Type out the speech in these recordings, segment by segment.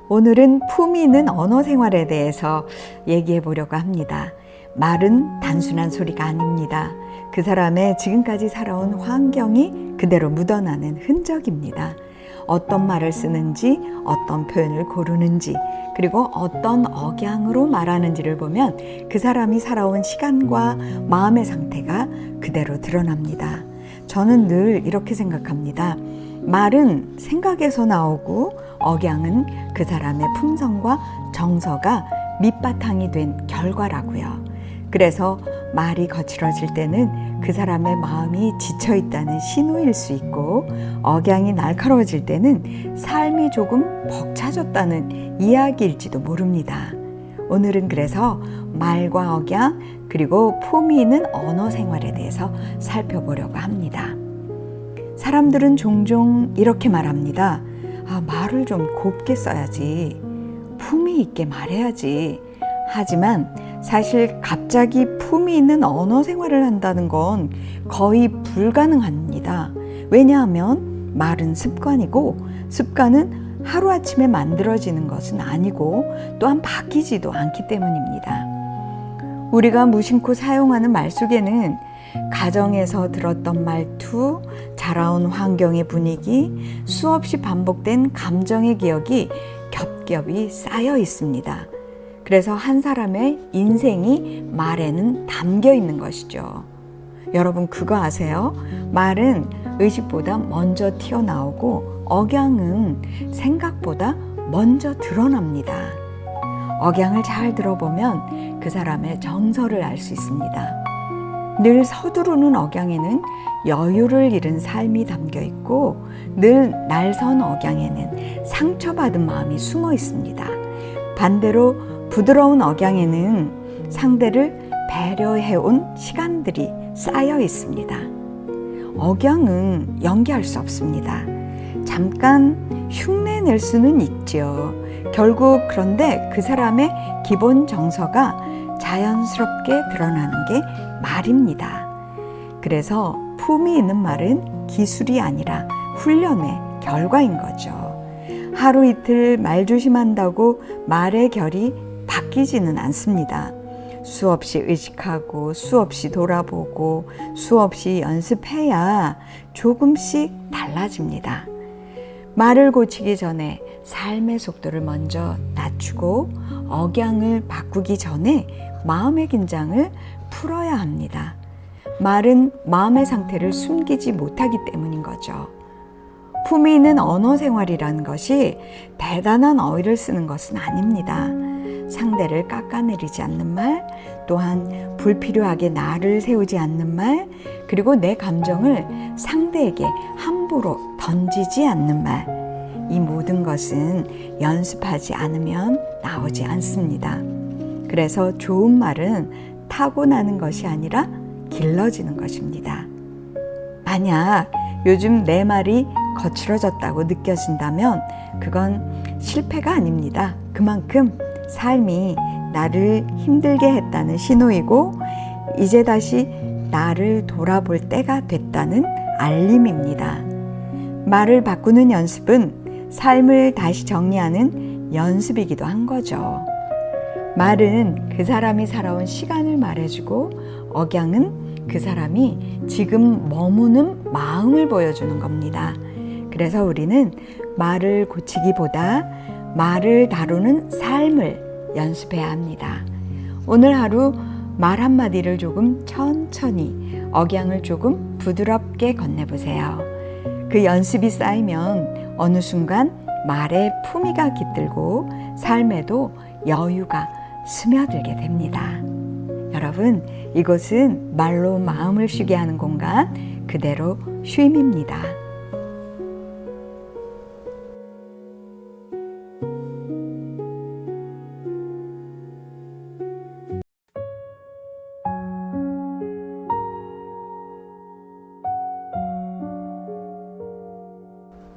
오늘은 품위 있는 언어 생활에 대해서 얘기해 보려고 합니다. 말은 단순한 소리가 아닙니다. 그 사람의 지금까지 살아온 환경이 그대로 묻어나는 흔적입니다. 어떤 말을 쓰는지, 어떤 표현을 고르는지, 그리고 어떤 억양으로 말하는지를 보면 그 사람이 살아온 시간과 마음의 상태가 그대로 드러납니다. 저는 늘 이렇게 생각합니다. 말은 생각에서 나오고 억양은 그 사람의 품성과 정서가 밑바탕이 된 결과라고요. 그래서 말이 거칠어질 때는 그 사람의 마음이 지쳐있다는 신호일 수 있고, 억양이 날카로워질 때는 삶이 조금 벅차졌다는 이야기일지도 모릅니다. 오늘은 그래서 말과 억양 그리고 품위 있는 언어 생활에 대해서 살펴보려고 합니다. 사람들은 종종 이렇게 말합니다. 말을 좀 곱게 써야지, 품위 있게 말해야지. 하지만 사실 갑자기 품위 있는 언어 생활을 한다는 건 거의 불가능합니다. 왜냐하면 말은 습관이고, 습관은 하루아침에 만들어지는 것은 아니고 또한 바뀌지도 않기 때문입니다. 우리가 무심코 사용하는 말 속에는 가정에서 들었던 말투, 자라온 환경의 분위기, 수없이 반복된 감정의 기억이 겹겹이 쌓여 있습니다. 그래서 한 사람의 인생이 말에는 담겨 있는 것이죠. 여러분 그거 아세요? 말은 의식보다 먼저 튀어나오고 억양은 생각보다 먼저 드러납니다. 억양을 잘 들어보면 그 사람의 정서를 알 수 있습니다. 늘 서두르는 억양에는 여유를 잃은 삶이 담겨 있고, 늘 날선 억양에는 상처받은 마음이 숨어 있습니다. 반대로 부드러운 억양에는 상대를 배려해온 시간들이 쌓여 있습니다. 억양은 연기할 수 없습니다. 잠깐 흉내낼 수는 있죠. 결국 그런데 그 사람의 기본 정서가 자연스럽게 드러나는 게 말입니다. 그래서 품위 있는 말은 기술이 아니라 훈련의 결과인 거죠. 하루 이틀 말 조심한다고 말의 결이 바뀌지는 않습니다. 수없이 의식하고 수없이 돌아보고 수없이 연습해야 조금씩 달라집니다. 말을 고치기 전에 삶의 속도를 먼저 낮추고 억양을 바꾸기 전에 마음의 긴장을 풀어야 합니다. 말은 마음의 상태를 숨기지 못하기 때문인 거죠. 품위 있는 언어 생활이라는 것이 대단한 어휘를 쓰는 것은 아닙니다. 상대를 깎아내리지 않는 말, 또한 불필요하게 나를 세우지 않는 말, 그리고 내 감정을 상대에게 함부로 던지지 않는 말, 이 모든 것은 연습하지 않으면 나오지 않습니다. 그래서 좋은 말은 타고나는 것이 아니라 길러지는 것입니다. 만약 요즘 내 말이 거칠어졌다고 느껴진다면 그건 실패가 아닙니다. 그만큼 삶이 나를 힘들게 했다는 신호이고, 이제 다시 나를 돌아볼 때가 됐다는 알림입니다. 말을 바꾸는 연습은 삶을 다시 정리하는 연습이기도 한 거죠. 말은 그 사람이 살아온 시간을 말해주고, 억양은 그 사람이 지금 머무는 마음을 보여주는 겁니다. 그래서 우리는 말을 고치기보다 말을 다루는 삶을 연습해야 합니다. 오늘 하루 말 한마디를 조금 천천히, 억양을 조금 부드럽게 건네보세요. 그 연습이 쌓이면 어느 순간 말에 품위가 깃들고 삶에도 여유가 스며들게 됩니다. 여러분, 이곳은 말로 마음을 쉬게 하는 공간, 그대로 쉼입니다.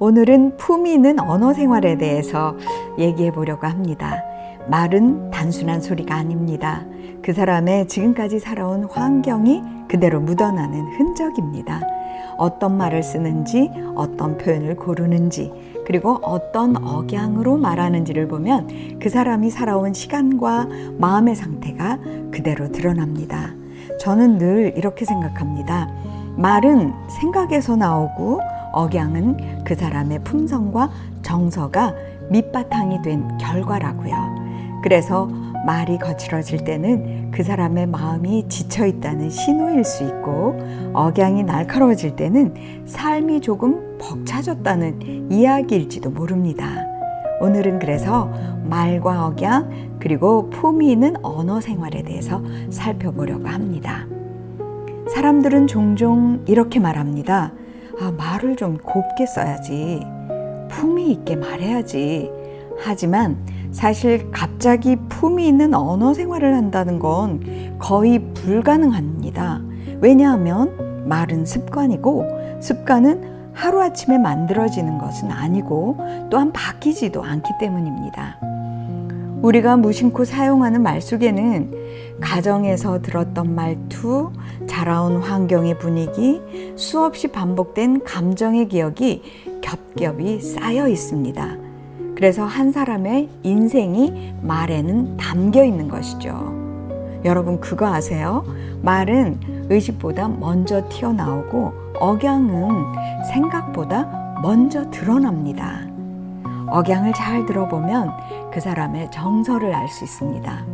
오늘은 품위 있는 언어 생활에 대해서 얘기해 보려고 합니다. 말은 단순한 소리가 아닙니다. 그 사람의 지금까지 살아온 환경이 그대로 묻어나는 흔적입니다. 어떤 말을 쓰는지, 어떤 표현을 고르는지, 그리고 어떤 억양으로 말하는지를 보면 그 사람이 살아온 시간과 마음의 상태가 그대로 드러납니다. 저는 늘 이렇게 생각합니다. 말은 생각에서 나오고 억양은 그 사람의 품성과 정서가 밑바탕이 된 결과라고요. 그래서 말이 거칠어질 때는 그 사람의 마음이 지쳐있다는 신호일 수 있고, 억양이 날카로워질 때는 삶이 조금 벅차졌다는 이야기일지도 모릅니다. 오늘은 그래서 말과 억양 그리고 품위 있는 언어 생활에 대해서 살펴보려고 합니다. 사람들은 종종 이렇게 말합니다. 말을 좀 곱게 써야지, 품위 있게 말해야지. 하지만 사실 갑자기 품위 있는 언어 생활을 한다는 건 거의 불가능합니다. 왜냐하면 말은 습관이고, 습관은 하루아침에 만들어지는 것은 아니고 또한 바뀌지도 않기 때문입니다. 우리가 무심코 사용하는 말 속에는 가정에서 들었던 말투, 자라온 환경의 분위기, 수없이 반복된 감정의 기억이 겹겹이 쌓여 있습니다. 그래서 한 사람의 인생이 말에는 담겨 있는 것이죠. 여러분 그거 아세요? 말은 의식보다 먼저 튀어나오고 억양은 생각보다 먼저 드러납니다. 억양을 잘 들어보면 그 사람의 정서를 알 수 있습니다.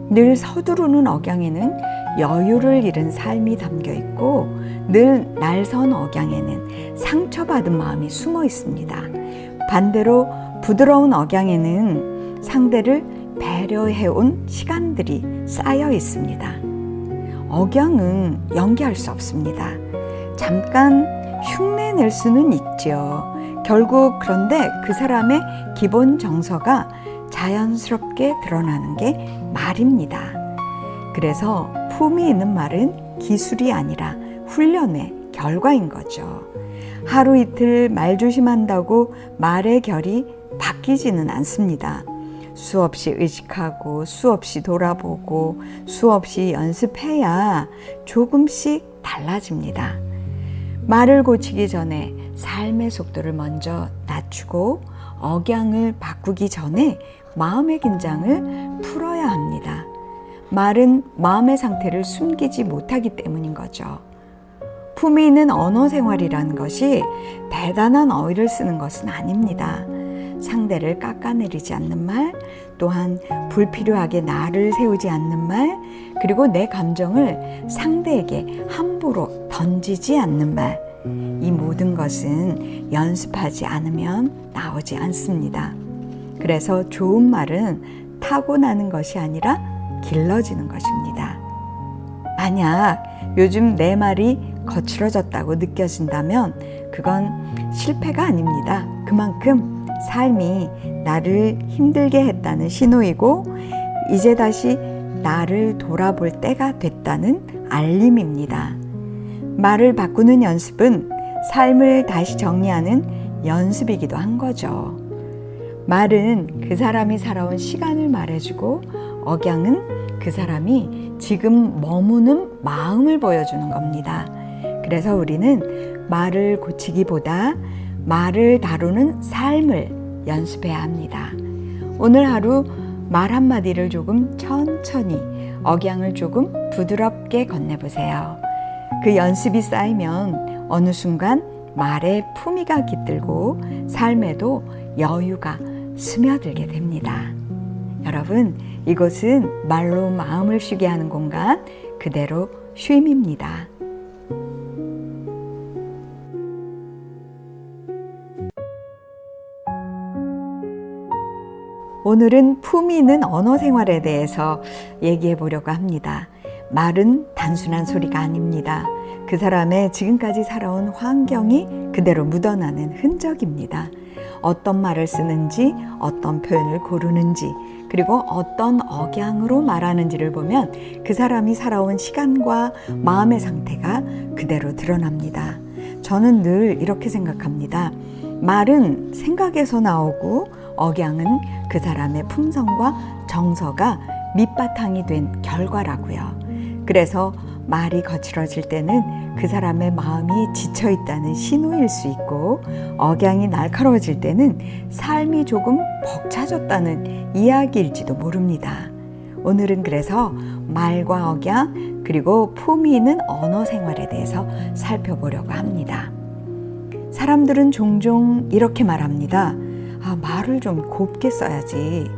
늘 서두르는 억양에는 여유를 잃은 삶이 담겨 있고, 늘 날선 억양에는 상처받은 마음이 숨어 있습니다. 반대로 부드러운 억양에는 상대를 배려해온 시간들이 쌓여 있습니다. 억양은 연기할 수 없습니다. 잠깐 흉내낼 수는 있죠. 결국 그런데 그 사람의 기본 정서가 자연스럽게 드러나는 게 말입니다. 그래서 품위 있는 말은 기술이 아니라 훈련의 결과인 거죠. 하루 이틀 말 조심한다고 말의 결이 바뀌지는 않습니다. 수없이 의식하고 수없이 돌아보고 수없이 연습해야 조금씩 달라집니다. 말을 고치기 전에 삶의 속도를 먼저 낮추고 억양을 바꾸기 전에 마음의 긴장을 풀어야 합니다. 말은 마음의 상태를 숨기지 못하기 때문인 거죠. 품위 있는 언어 생활이라는 것이 대단한 어휘를 쓰는 것은 아닙니다. 상대를 깎아내리지 않는 말, 또한 불필요하게 나를 세우지 않는 말, 그리고 내 감정을 상대에게 함부로 던지지 않는 말, 이 모든 것은 연습하지 않으면 나오지 않습니다. 그래서 좋은 말은 타고나는 것이 아니라 길러지는 것입니다. 만약 요즘 내 말이 거칠어졌다고 느껴진다면 그건 실패가 아닙니다. 그만큼 삶이 나를 힘들게 했다는 신호이고, 이제 다시 나를 돌아볼 때가 됐다는 알림입니다. 말을 바꾸는 연습은 삶을 다시 정리하는 연습이기도 한 거죠. 말은 그 사람이 살아온 시간을 말해주고, 억양은 그 사람이 지금 머무는 마음을 보여주는 겁니다. 그래서 우리는 말을 고치기보다 말을 다루는 삶을 연습해야 합니다. 오늘 하루 말 한마디를 조금 천천히, 억양을 조금 부드럽게 건네보세요. 그 연습이 쌓이면 어느 순간 말의 품위가 깃들고 삶에도 여유가 스며들게 됩니다. 여러분, 이곳은 말로 마음을 쉬게 하는 공간, 그대로 쉼입니다. 오늘은 품위 있는 언어 생활에 대해서 얘기해 보려고 합니다. 말은 단순한 소리가 아닙니다. 그 사람의 지금까지 살아온 환경이 그대로 묻어나는 흔적입니다. 어떤 말을 쓰는지, 어떤 표현을 고르는지, 그리고 어떤 억양으로 말하는지를 보면 그 사람이 살아온 시간과 마음의 상태가 그대로 드러납니다. 저는 늘 이렇게 생각합니다. 말은 생각에서 나오고 억양은 그 사람의 품성과 정서가 밑바탕이 된 결과라고요. 그래서 말이 거칠어질 때는 그 사람의 마음이 지쳐있다는 신호일 수 있고, 억양이 날카로워질 때는 삶이 조금 벅차졌다는 이야기일지도 모릅니다. 오늘은 그래서 말과 억양 그리고 품위 있는 언어 생활에 대해서 살펴보려고 합니다. 사람들은 종종 이렇게 말합니다. 말을 좀 곱게 써야지,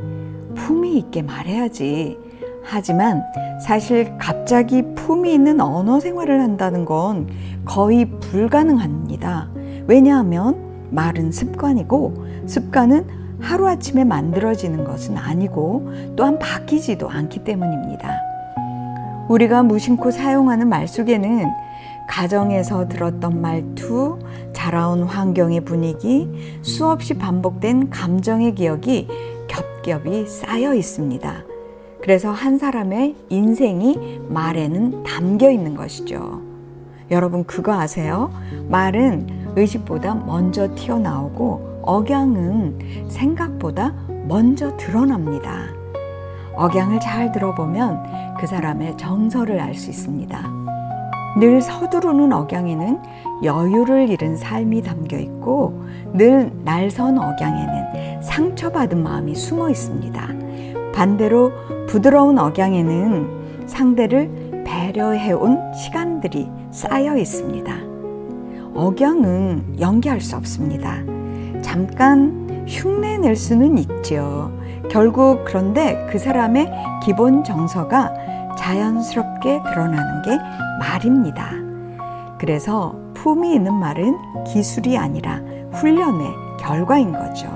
품위 있게 말해야지. 하지만 사실 갑자기 품위 있는 언어 생활을 한다는 건 거의 불가능합니다. 왜냐하면 말은 습관이고, 습관은 하루아침에 만들어지는 것은 아니고 또한 바뀌지도 않기 때문입니다. 우리가 무심코 사용하는 말 속에는 가정에서 들었던 말투, 자라온 환경의 분위기, 수없이 반복된 감정의 기억이 겹겹이 쌓여 있습니다. 그래서 한 사람의 인생이 말에는 담겨 있는 것이죠. 여러분 그거 아세요? 말은 의식보다 먼저 튀어나오고 억양은 생각보다 먼저 드러납니다. 억양을 잘 들어보면 그 사람의 정서를 알 수 있습니다. 늘 서두르는 억양에는 여유를 잃은 삶이 담겨 있고, 늘 날선 억양에는 상처받은 마음이 숨어 있습니다. 반대로 부드러운 억양에는 상대를 배려해온 시간들이 쌓여 있습니다. 억양은 연기할 수 없습니다. 잠깐 흉내낼 수는 있죠. 결국 그런데 그 사람의 기본 정서가 자연스럽게 드러나는 게 말입니다. 그래서 품위 있는 말은 기술이 아니라 훈련의 결과인 거죠.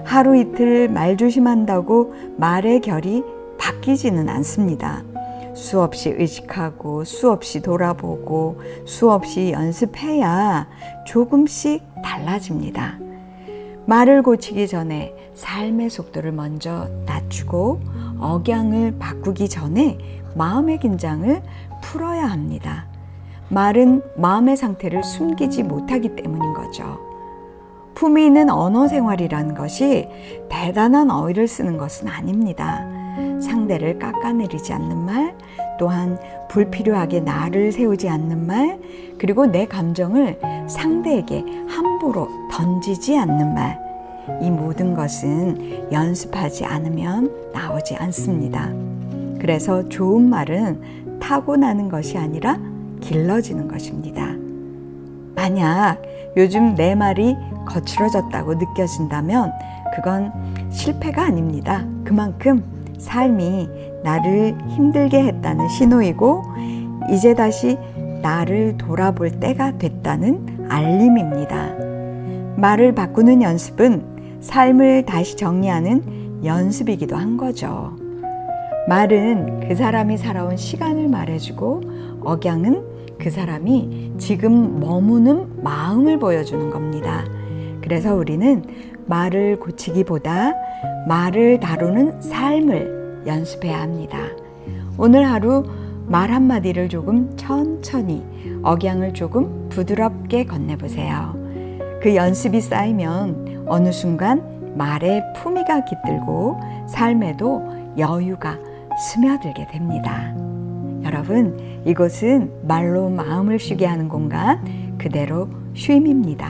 하루 이틀 말 조심한다고 말의 결이 바뀌지는 않습니다. 수없이 의식하고 수없이 돌아보고 수없이 연습해야 조금씩 달라집니다. 말을 고치기 전에 삶의 속도를 먼저 낮추고 억양을 바꾸기 전에 마음의 긴장을 풀어야 합니다. 말은 마음의 상태를 숨기지 못하기 때문인 거죠. 품위 있는 언어 생활이라는 것이 대단한 어휘를 쓰는 것은 아닙니다. 상대를 깎아내리지 않는 말, 또한 불필요하게 나를 세우지 않는 말, 그리고 내 감정을 상대에게 함부로 던지지 않는 말, 이 모든 것은 연습하지 않으면 나오지 않습니다. 그래서 좋은 말은 타고나는 것이 아니라 길러지는 것입니다. 만약 요즘 내 말이 거칠어졌다고 느껴진다면 그건 실패가 아닙니다. 그만큼 삶이 나를 힘들게 했다는 신호이고, 이제 다시 나를 돌아볼 때가 됐다는 알림입니다. 말을 바꾸는 연습은 삶을 다시 정리하는 연습이기도 한 거죠. 말은 그 사람이 살아온 시간을 말해주고, 억양은 그 사람이 지금 머무는 마음을 보여주는 겁니다. 그래서 우리는 말을 고치기보다 말을 다루는 삶을 연습해야 합니다. 오늘 하루 말 한마디를 조금 천천히, 억양을 조금 부드럽게 건네보세요. 그 연습이 쌓이면 어느 순간 말에 품위가 깃들고 삶에도 여유가 스며들게 됩니다. 여러분, 이곳은 말로 마음을 쉬게 하는 공간, 그대로 쉼입니다.